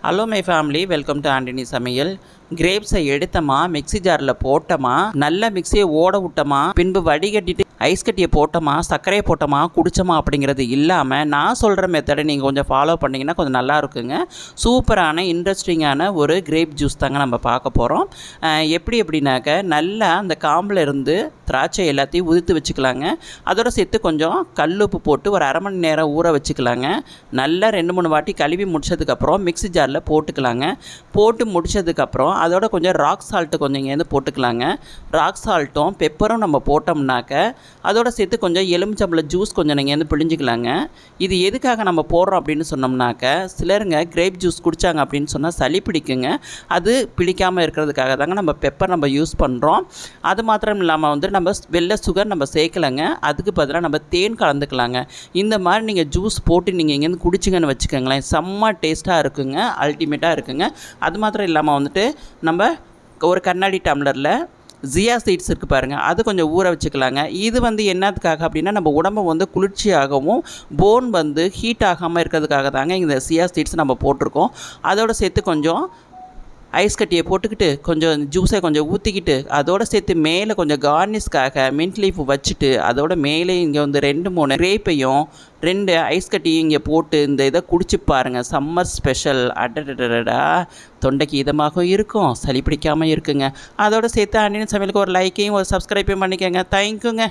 Hello my family, welcome to Antony சமையல். கிரேப்ஸை எடுத்தமா, mixie ஜாரில் போட்டோமா, நல்ல மிக்ஸியை ஓட விட்டோமா, பின்பு வடிகட்டிட்டு ஐஸ் கட்டியை போட்டோமா, சர்க்கரையை போட்டோமா, குடித்தோமா அப்படிங்கிறது இல்லாமல் நான் சொல்கிற மெத்தடை நீங்கள் கொஞ்சம் ஃபாலோ பண்ணிங்கன்னா கொஞ்சம் நல்லா இருக்குங்க. சூப்பரான இன்ட்ரெஸ்டிங்கான ஒரு கிரேப் ஜூஸ் தாங்க நம்ம பார்க்க போகிறோம். எப்படின்னாக்க நல்லா அந்த காம்பில் இருந்து திராட்சை எல்லாத்தையும் உதிர்த்து வச்சுக்கலாங்க. அதோட சேர்த்து கொஞ்சம் கல்லுப்பு போட்டு ஒரு அரை மணி நேரம் ஊற வச்சுக்கலாங்க. நல்லா 2-3 வாட்டி கழுவி முடிச்சதுக்கப்புறம் மிக்ஸி ஜாரில் போட்டுக்கலாங்க. போட்டு முடிச்சதுக்கப்புறம் அதோட கொஞ்சம் ராக் சால்ட்டு கொஞ்சம் இங்கேருந்து போட்டுக்கலாங்க. ராக் சால்ட்டும் பெப்பரும் நம்ம போட்டோம்னாக்க அதோட சேர்த்து கொஞ்சம் எலுமிச்சம்பழ ஜூஸ் கொஞ்சம் நீங்கள் வந்து பிழிஞ்சிக்கலாங்க. இது எதுக்காக நம்ம போடுறோம் அப்படின்னு சொன்னோம்னாக்க, சிலருங்க கிரேப் ஜூஸ் குடித்தாங்க அப்படின்னு சொன்னால் சளி பிடிக்குங்க. அது பிடிக்காமல் இருக்கிறதுக்காக தாங்க நம்ம பெப்பர் நம்ம யூஸ் பண்ணுறோம். அது மாத்திரம் இல்லாமல் வந்து நம்ம வெள்ளை சுகர் நம்ம சேர்க்கலைங்க. அதுக்கு பதிலாக நம்ம தேன் கலந்துக்கலாங்க. இந்த மாதிரி நீங்கள் ஜூஸ் போட்டு நீங்கள் இங்கேருந்து குடிச்சிங்கன்னு வச்சுக்கோங்களேன், செம்ம டேஸ்ட்டாக இருக்குங்க, அல்டிமேட்டாக இருக்குங்க. அது மாத்திரம் இல்லாமல் வந்துட்டு நம்ம ஒரு கண்ணாடி டம்ளரில் ஜியா சீட்ஸ் இருக்குது பாருங்கள், அது கொஞ்சம் ஊற வச்சுக்கலாங்க. இது வந்து என்னத்துக்காக அப்படின்னா, நம்ம உடம்பை வந்து குளிர்ச்சியாகவும் போன் வந்து ஹீட் ஆகாமல் இருக்கிறதுக்காக தாங்க இந்த ஜியா சீட்ஸ் நம்ம போட்டிருக்கோம். அதோடு சேர்த்து கொஞ்சம் ஐஸ் கட்டியை போட்டுக்கிட்டு கொஞ்சம் ஜூஸை கொஞ்சம் ஊற்றிக்கிட்டு அதோடு சேர்த்து மேலே கொஞ்சம் கார்னிஷ்காக மின்ட் லீஃப் வச்சுட்டு அதோட மேலே இங்கே வந்து 2-3 கிரேப்பையும் 2 ஐஸ் கட்டியும் இங்கே போட்டு இந்த இதை குடிச்சு பாருங்கள். Summer special. அடடடடா, தொண்டைக்கு இதமாகவும் இருக்கும், சளி பிடிக்காமல் இருக்குங்க. அதோடு சேர்த்து ஆண்டனி சமையலுக்கு ஒரு லைக்கையும் ஒரு சப்ஸ்கிரைபையும் பண்ணிக்கோங்க. தேங்க்யூங்க.